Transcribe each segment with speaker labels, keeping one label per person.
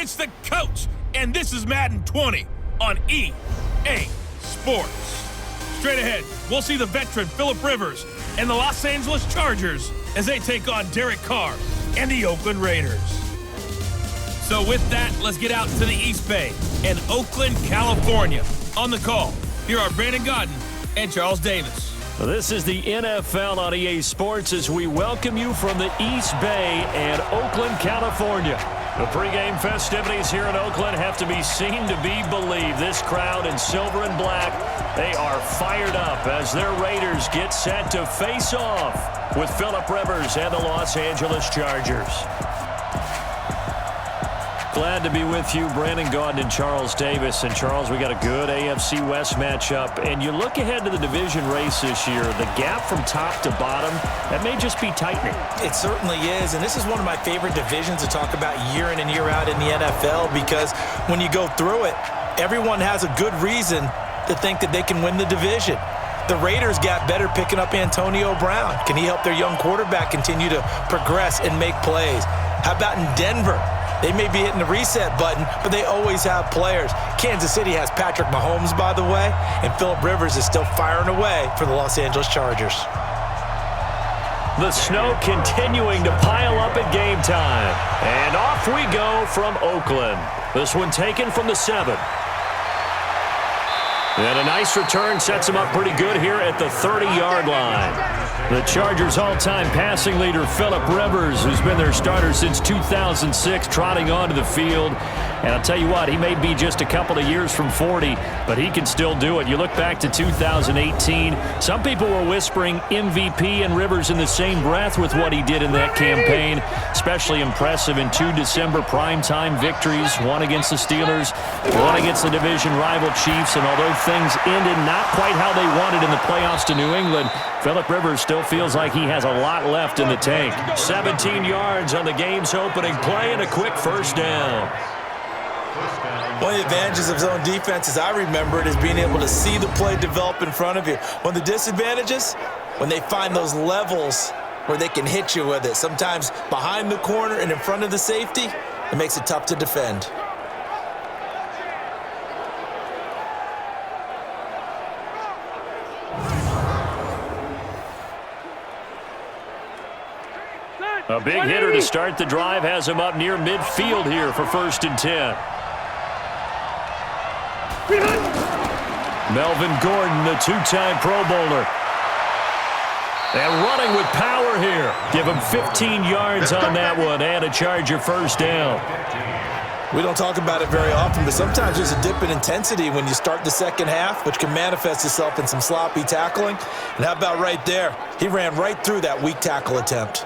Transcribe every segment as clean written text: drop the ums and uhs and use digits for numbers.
Speaker 1: it's the coach, and this is Madden 20 on EA Sports. Straight ahead, we'll see the veteran Phillip Rivers and the Los Angeles Chargers as they take on Derek Carr and the Oakland Raiders. So with that, let's get out to the East Bay and Oakland, California. On the call, here are Brandon Gaudin and Charles Davis.
Speaker 2: This is the NFL on EA Sports as we welcome you from the East Bay and Oakland, California. The pregame festivities here in Oakland have to be seen to be believed. This crowd in silver and black, they are fired up as their Raiders get set to face off with Phillip Rivers and the Los Angeles Chargers. Glad to be with you, Brandon Gaudin and Charles Davis. And Charles, we got a good AFC West matchup. And you look ahead to the division race this year, the gap from top to bottom, that may just be tightening.
Speaker 3: It certainly is. And this is one of my favorite divisions to talk about year in and year out in the NFL, because when you go through it, everyone has a good reason to think that they can win the division. The Raiders got better picking up Antonio Brown. Can he help their young quarterback continue to progress and make plays? How about in Denver? They may be hitting the reset button, but they always have players. Kansas City has Patrick Mahomes, by the way, and Phillip Rivers is still firing away for the Los Angeles Chargers.
Speaker 2: The snow continuing to pile up at game time. And off we go from Oakland. This one taken from the 7. And a nice return sets him up pretty good here at the 30-yard line. The Chargers' all-time passing leader, Phillip Rivers, who's been their starter since 2006, trotting onto the field. And I'll tell you what, he may be just a couple of years from 40, but he can still do it. You look back to 2018, some people were whispering MVP and Rivers in the same breath with what he did in that campaign. Especially impressive in 2 December primetime victories, one against the Steelers, one against the division rival Chiefs. And although things ended not quite how they wanted in the playoffs to New England, Phillip Rivers still feels like he has a lot left in the tank. 17 yards on the game's opening play and a quick first down.
Speaker 3: One of the advantages of zone defense, as I remember it, is being able to see the play develop in front of you. One of the disadvantages, when they find those levels where they can hit you with it, sometimes behind the corner and in front of the safety, it makes it tough to defend.
Speaker 2: A big hitter to start the drive has him up near midfield here for 1st and 10. Melvin Gordon, the 2-time Pro Bowler. And running with power here. Give him 15 yards on that one and a Charger first down.
Speaker 3: We don't talk about it very often, but sometimes there's a dip in intensity when you start the second half, which can manifest itself in some sloppy tackling. And how about right there? He ran right through that weak tackle attempt.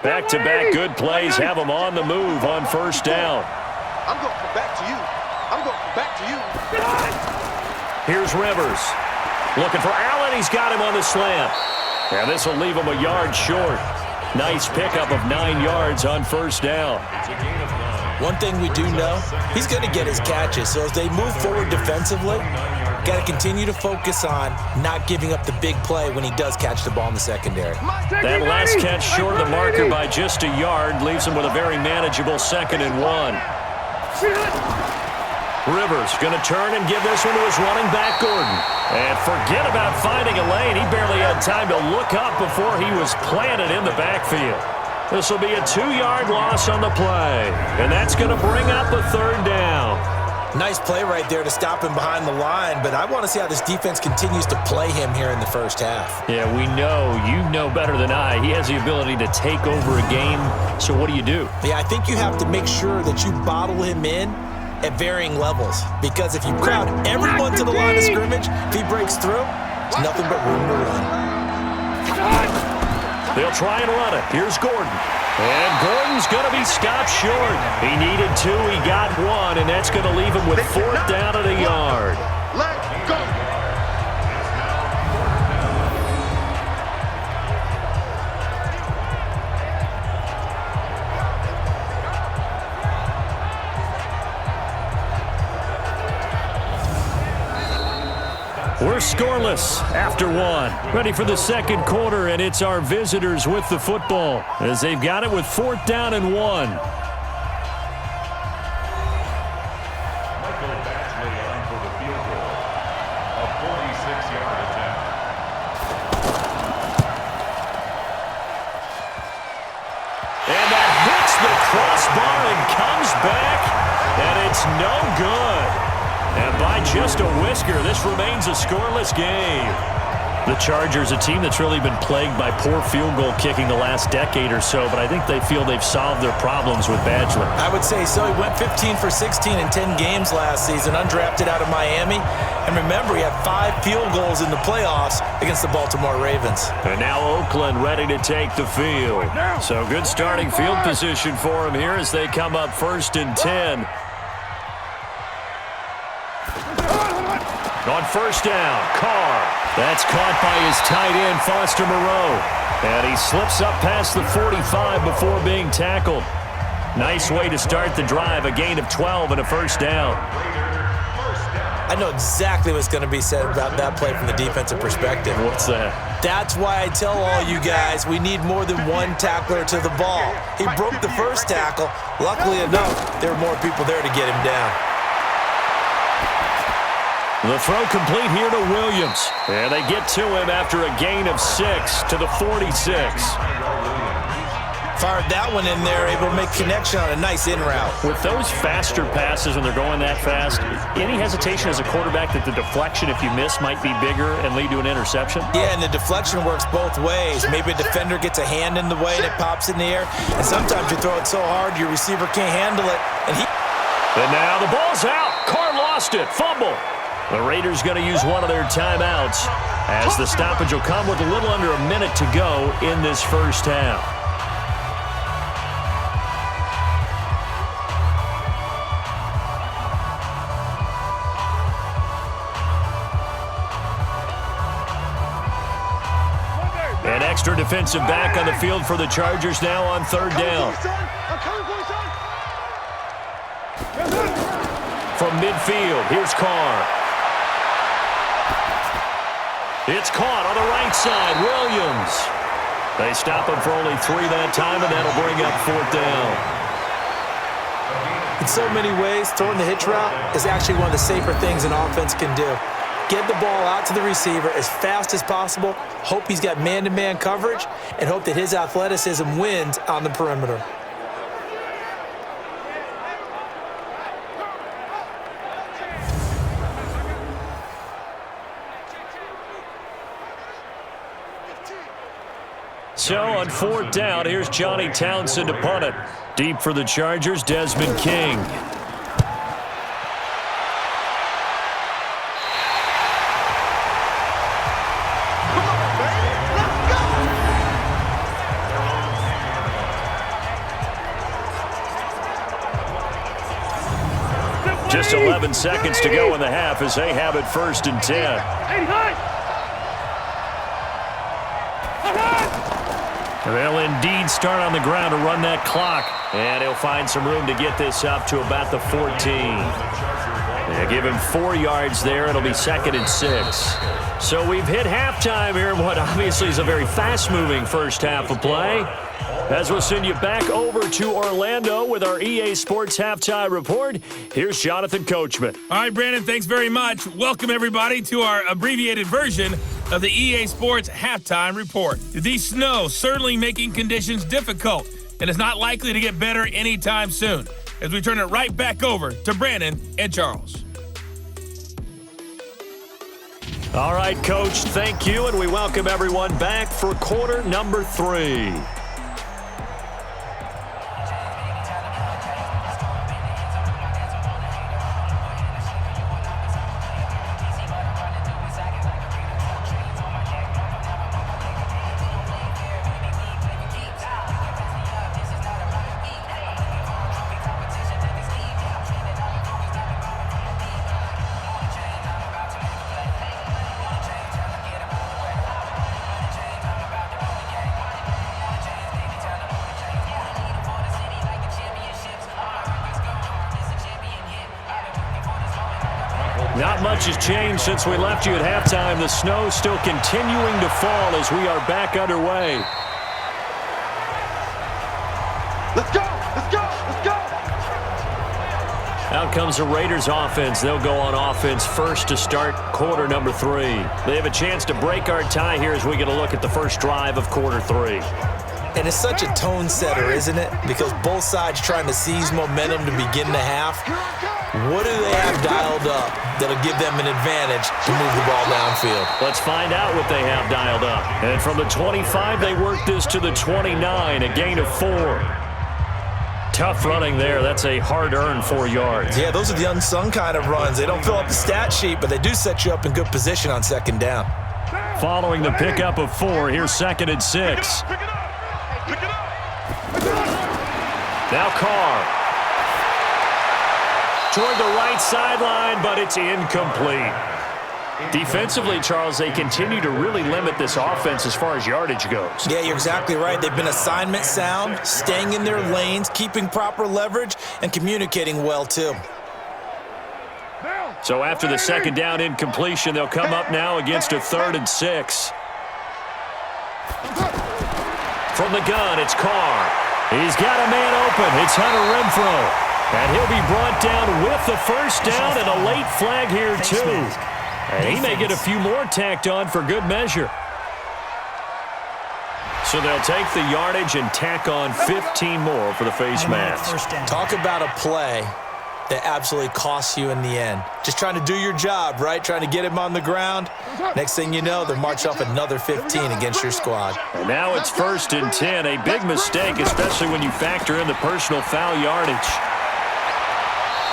Speaker 2: Back-to-back good plays have him on the move on first down.
Speaker 4: I'm going to come back to you. I'm going to come back to you.
Speaker 2: Here's Rivers. Looking for Allen. He's got him on the slant. And this will leave him a yard short. Nice pickup of 9 yards on first down.
Speaker 3: One thing we do know, he's going to get his catches. So as they move forward defensively, got to continue to focus on not giving up the big play when he does catch the ball in the secondary.
Speaker 2: That last catch short of the marker by just a yard leaves him with a very manageable 2nd and 1. Rivers going to turn and give this one to his running back, Gordon. And forget about finding a lane. He barely had time to look up before he was planted in the backfield. This will be a 2-yard loss on the play. And that's going to bring up a 3rd down.
Speaker 3: Nice play right there to stop him behind the line, but I want to see how this defense continues to play him here in the first half.
Speaker 2: Yeah, we know. You know better than I. He has the ability to take over a game, so what do you do?
Speaker 3: Yeah, I think you have to make sure that you bottle him in at varying levels, because if you crowd everyone to the line of scrimmage, if he breaks through, it's nothing but room to run.
Speaker 2: They'll try and run it. Here's Gordon. And Gordon's going to be stopped short. He needed 2, he got 1, and that's going to leave him with 4th down at a yard.
Speaker 4: Let's go.
Speaker 2: We're scoreless after one. Ready for the second quarter, and it's our visitors with the football as they've got it with 4th down and 1. Crossbar and comes back, and it's no good. And by just a whisker, this remains a scoreless game. The Chargers, a team that's really been plagued by poor field goal kicking the last decade or so, but I think they feel they've solved their problems with Badgler.
Speaker 3: I would say so. He went 15 for 16 in 10 games last season, undrafted out of Miami. And remember, he had 5 field goals in the playoffs against the Baltimore Ravens.
Speaker 2: And now Oakland ready to take the field. So good starting field position for him here as they come up 1st and 10. On 1st down, Carr. That's caught by his tight end, Foster Moreau. And he slips up past the 45 before being tackled. Nice way to start the drive, a gain of 12 and a 1st down.
Speaker 3: I know exactly what's going to be said about that play from the defensive perspective.
Speaker 2: What's that?
Speaker 3: That's why I tell all you guys we need more than one tackler to the ball. He broke the first tackle. Luckily enough, there were more people there to get him down.
Speaker 2: The throw complete here to Williams. And they get to him after a gain of 6 to the 46.
Speaker 3: Fired that one in there, able to make connection on a nice in route.
Speaker 2: With those faster passes when they're going that fast, any hesitation as a quarterback that the deflection, if you miss, might be bigger and lead to an interception?
Speaker 3: Yeah, and the deflection works both ways. Maybe a defender gets a hand in the way and it pops in the air. And sometimes you throw it so hard your receiver can't handle it. And
Speaker 2: now the ball's out. Carr lost it. Fumble. The Raiders going to use one of their timeouts as the stoppage will come with a little under a minute to go in this first half. An extra defensive back on the field for the Chargers now on 3rd down. From midfield, here's Carr. It's caught on the right side. Williams. They stop him for only 3 that time, and that'll bring up 4th down.
Speaker 3: In so many ways, throwing the hitch route is actually one of the safer things an offense can do. Get the ball out to the receiver as fast as possible, hope he's got man-to-man coverage, and hope that his athleticism wins on the perimeter.
Speaker 2: So on 4th down, here's Johnny Townsend to punt it. Deep for the Chargers, Desmond King. Just 11 seconds to go in the half as they have it 1st and 10. They'll indeed start on the ground to run that clock. And he'll find some room to get this up to about the 14. They'll give him 4 yards there. It'll be 2nd and 6. So we've hit halftime here in what obviously is a very fast-moving first half of play. As we'll send you back over to Orlando with our EA Sports Halftime Report, here's Jonathan Coachman.
Speaker 1: All right, Brandon, thanks very much. Welcome, everybody, to our abbreviated version of the EA Sports Halftime Report. The snow certainly making conditions difficult, and it's not likely to get better anytime soon, as we turn it right back over to Brandon and Charles.
Speaker 2: All right, Coach, thank you, and we welcome everyone back for quarter number 3. Not much has changed since we left you at halftime. The snow still continuing to fall as we are back underway.
Speaker 4: Let's go! Let's go! Let's go!
Speaker 2: Out comes the Raiders offense. They'll go on offense first to start quarter number 3. They have a chance to break our tie here as we get a look at the first drive of quarter 3.
Speaker 3: And it's such a tone setter, isn't it? Because both sides trying to seize momentum to begin the half. What do they have dialed up that'll give them an advantage to move the ball downfield?
Speaker 2: Let's find out what they have dialed up. And from the 25, they work this to the 29, a gain of 4. Tough running there. That's a hard-earned 4 yards.
Speaker 3: Yeah, those are the unsung kind of runs. They don't fill up the stat sheet, but they do set you up in good position on second down.
Speaker 2: Following the pickup of 4, here's 2nd and 6. Now Carr. Toward the right sideline, but it's incomplete. Defensively, Charles, they continue to really limit this offense as far as yardage goes.
Speaker 3: Yeah, you're exactly right. They've been assignment sound, staying in their lanes, keeping proper leverage, and communicating well, too.
Speaker 2: So after the 2nd down incompletion, they'll come up now against a 3rd and 6. From the gun, it's Carr. He's got a man open. It's Hunter Renfrow. And he'll be brought down with the first down and a late flag here, too. And he may get a few more tacked on for good measure. So they'll take the yardage and tack on 15 more for the face mask.
Speaker 3: Talk about a play that absolutely costs you in the end. Just trying to do your job, right? Trying to get him on the ground. Next thing you know, they'll march off another 15 against your squad.
Speaker 2: And now it's 1st and 10. A big mistake, especially when you factor in the personal foul yardage.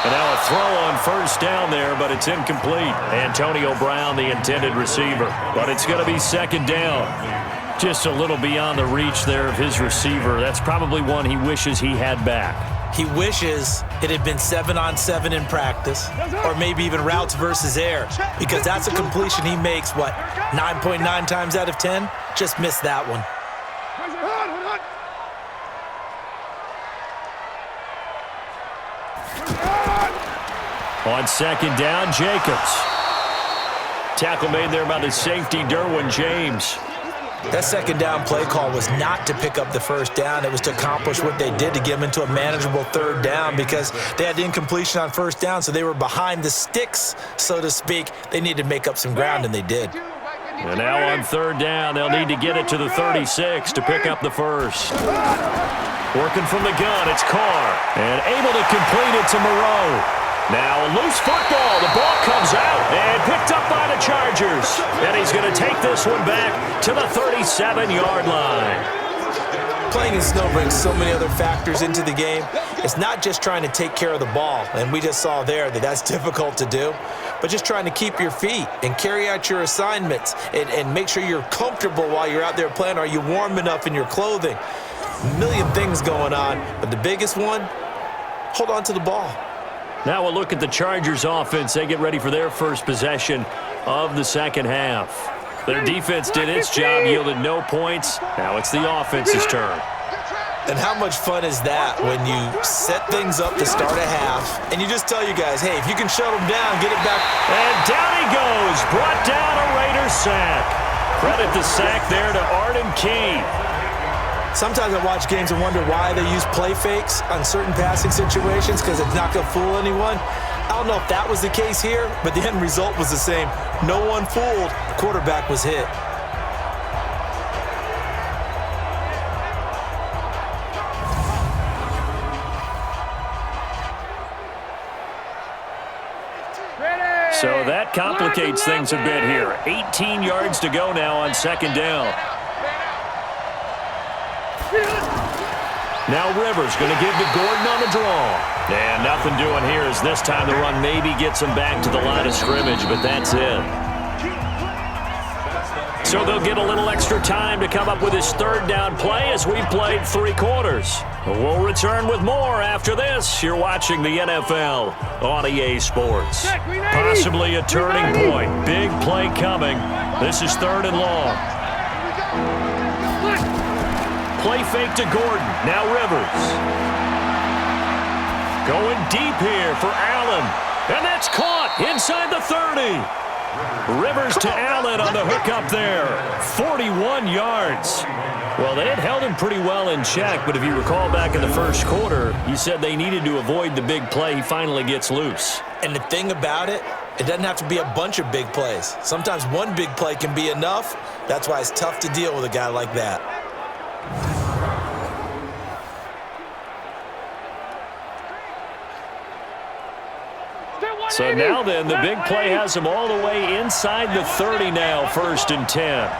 Speaker 2: And now a throw on first down there, but it's incomplete. Antonio Brown, the intended receiver. But it's going to be 2nd down. Just a little beyond the reach there of his receiver. That's probably one he wishes he had back.
Speaker 3: He wishes it had been 7-on-7 in practice, or maybe even routes versus air, because that's a completion he makes, 9.9 times out of 10? Just missed that one.
Speaker 2: On 2nd down, Jacobs. Tackle made there by the safety, Derwin James.
Speaker 3: That 2nd down play call was not to pick up the first down. It was to accomplish what they did to get them into a manageable 3rd down because they had incompletion on first down, so they were behind the sticks, so to speak. They needed to make up some ground, and they did.
Speaker 2: And now on 3rd down, they'll need to get it to the 36 to pick up the first. Working from the gun, it's Carr. And able to complete it to Moreau. Now a loose football. The ball comes out and picked up by the Chargers. And he's going to take this one back to the 37-yard line.
Speaker 3: Playing in snow brings so many other factors into the game. It's not just trying to take care of the ball, and we just saw there that that's difficult to do, but just trying to keep your feet and carry out your assignments and make sure you're comfortable while you're out there playing. Are you warm enough in your clothing? A million things going on, but the biggest one, hold on to the ball.
Speaker 2: Now we'll look at the Chargers offense. They get ready for their first possession of the 2nd half. Their defense did its job, yielded no points. Now it's the offense's turn.
Speaker 3: And how much fun is that when you set things up to start a half and you just tell you guys, hey, if you can shut them down, get it back.
Speaker 2: And down he goes. Brought down a Raiders sack. Credit the sack there to Arden Key.
Speaker 3: Sometimes I watch games and wonder why they use play fakes on certain passing situations because it's not going to fool anyone. I don't know if that was the case here, but the end result was the same. No one fooled. The quarterback was hit.
Speaker 2: So that complicates things a bit here. 18 yards to go now on 2nd down. Now Rivers going to give to Gordon on the draw. And nothing doing here as this time the run maybe gets him back to the line of scrimmage, but that's it. So they'll get a little extra time to come up with his 3rd down play as we've played 3 quarters. We'll return with more after this. You're watching the NFL on EA Sports. Possibly a turning point. Big play coming. This is 3rd and long. Play fake to Gordon. Now Rivers. Going deep here for Allen. And that's caught inside the 30. Rivers to Allen on the hook up there. 41 yards. Well, they had held him pretty well in check, but if you recall back in the first quarter, you said they needed to avoid the big play. He finally gets loose.
Speaker 3: And the thing about it, it doesn't have to be a bunch of big plays. Sometimes one big play can be enough. That's why it's tough to deal with a guy like that.
Speaker 2: So now then, the big play has him all the way inside the 30 now, 1st and 10.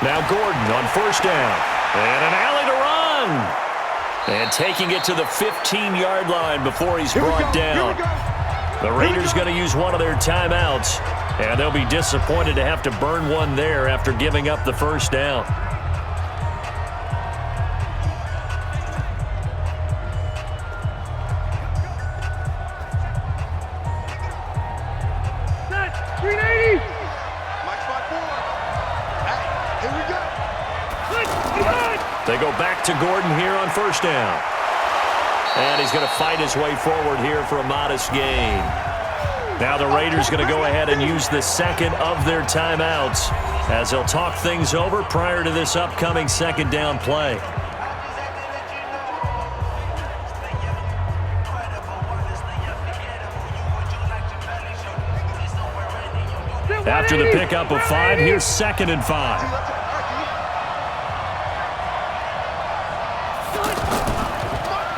Speaker 2: Now Gordon on 1st down. And an alley to run. And taking it to the 15-yard line before he's brought down. The Raiders going to use one of their timeouts. And they'll be disappointed to have to burn one there after giving up the 1st down. They go back to Gordon here on 1st down. And he's going to fight his way forward here for a modest gain. Now the Raiders going to go ahead and use the second of their timeouts as they'll talk things over prior to this upcoming 2nd down play. After the pickup of 5, here's 2nd and 5.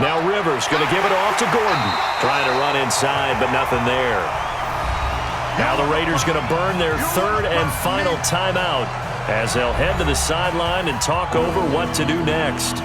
Speaker 2: Now Rivers going to give it off to Gordon. Trying to run inside, but nothing there. Now the Raiders going to burn their 3rd and final timeout as they'll head to the sideline and talk over what to do next.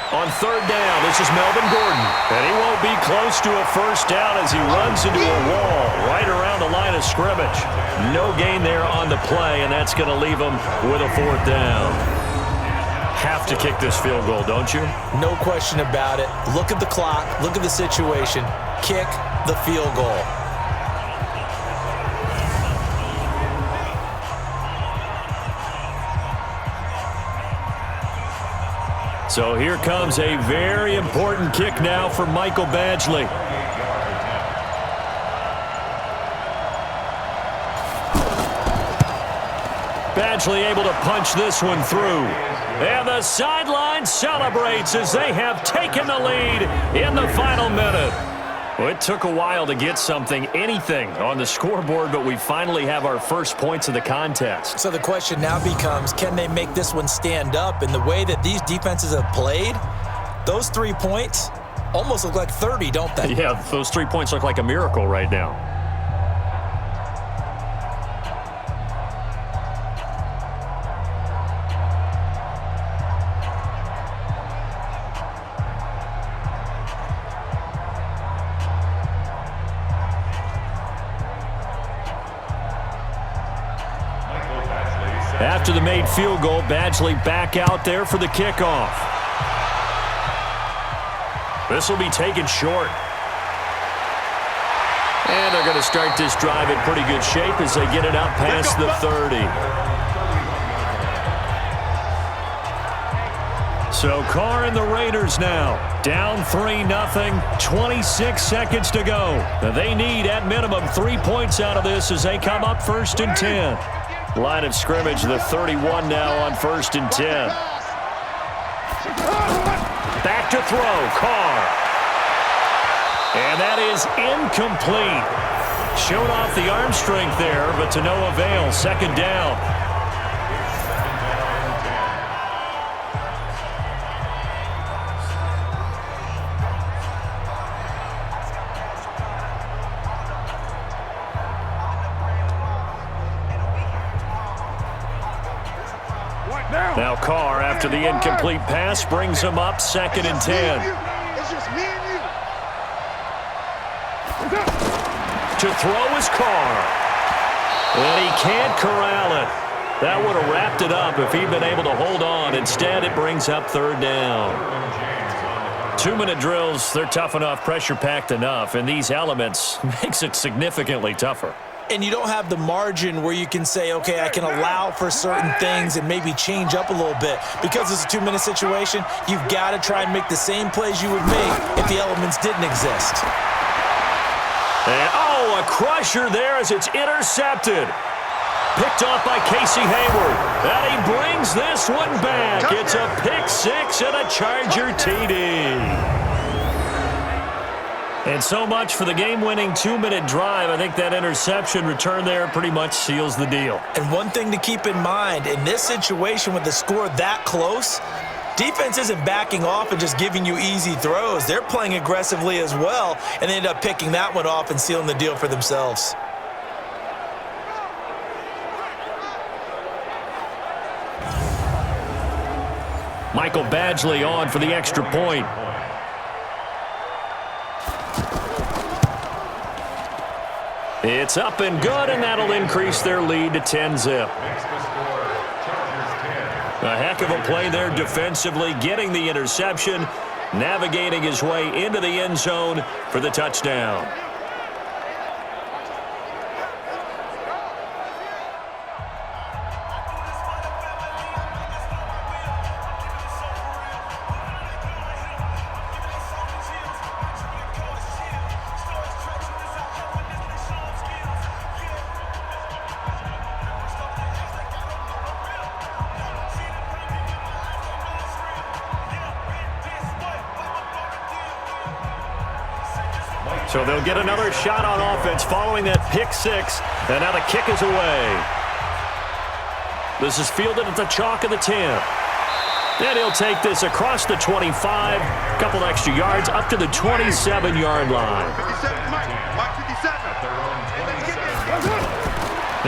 Speaker 2: On 3rd down, this is Melvin Gordon. And he won't be close to a 1st down as he runs into a wall right around the line of scrimmage. No gain there on the play, and that's going to leave him with a 4th down. Have to kick this field goal, don't you?
Speaker 3: No question about it. Look at the clock. Look at the situation. Kick the field goal.
Speaker 2: So here comes a very important kick now for Michael Badgley. Badgley able to punch this one through. And the sideline celebrates as they have taken the lead in the final minute. Well, it took a while to get anything on the scoreboard, but we finally have our first points of the contest.
Speaker 3: So the question now becomes, can they make this one stand up? In the way that these defenses have played, those 3 points almost look like 30, don't they?
Speaker 2: Yeah, those 3 points look like a miracle right now. After the made field goal, Badgley back out there for the kickoff. This will be taken short. And they're going to start this drive in pretty good shape as they get it out past the 30. So Carr and the Raiders now down 3-0, 26 seconds to go. Now they need at minimum 3 points out of this as they come up 1st and 10. Line of scrimmage, the 31 now on 1st and 10. Back to throw, Carr. And that is incomplete. Showed off the arm strength there, but to no avail. 2nd down. Now Carr, after the incomplete pass, brings him up 2nd and 10.
Speaker 4: It's just me and you.
Speaker 2: To throw is Carr. And he can't corral it. That would have wrapped it up if he'd been able to hold on. Instead, it brings up third down. 2-minute drills, they're tough enough, pressure-packed enough, and these elements makes it significantly tougher.
Speaker 3: And you don't have the margin where you can say, okay, I can allow for certain things and maybe change up a little bit. Because it's a 2-minute situation, you've got to try and make the same plays you would make if the elements didn't exist.
Speaker 2: And, a crusher there as it's intercepted. Picked off by Casey Hayward. And he brings this one back. It's a pick six and a Charger TD. And so much for the game-winning 2-minute drive. I think that interception return there pretty much seals the deal.
Speaker 3: And one thing to keep in mind, in this situation with the score that close, defense isn't backing off and just giving you easy throws. They're playing aggressively as well, and they end up picking that one off and sealing the deal for themselves.
Speaker 2: Michael Badgley on for the extra point. It's up and good, and that'll increase their lead to 10-zip. A heck of a play there defensively, getting the interception, navigating his way into the end zone for the touchdown. So they'll get another shot on offense following that pick six, and now the kick is away. This is fielded at the chalk of the 10. And he'll take this across the 25, a couple extra yards up to the 27-yard line.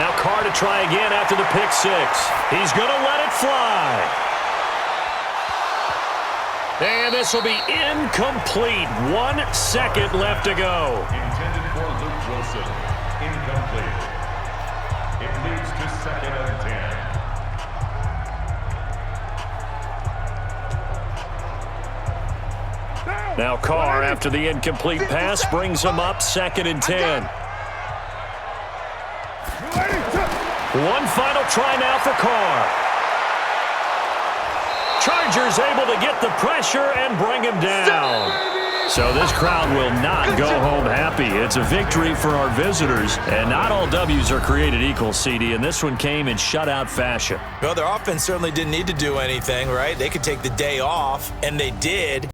Speaker 2: Now Carr to try again after the pick six. He's going to let it fly. And this will be incomplete. 1 second left to go.
Speaker 5: Intended for Luke Wilson. Incomplete. It leads to 2nd and 10.
Speaker 2: Now Carr, after the incomplete pass, brings him up 2nd and 10. One final try now for Carr. Chargers able to get the pressure and bring him down. So this crowd will not go home happy. It's a victory for our visitors, and not all W's are created equal, CD, and this one came in shutout fashion.
Speaker 3: Well, their offense certainly didn't need to do anything, right? They could take the day off, and they did.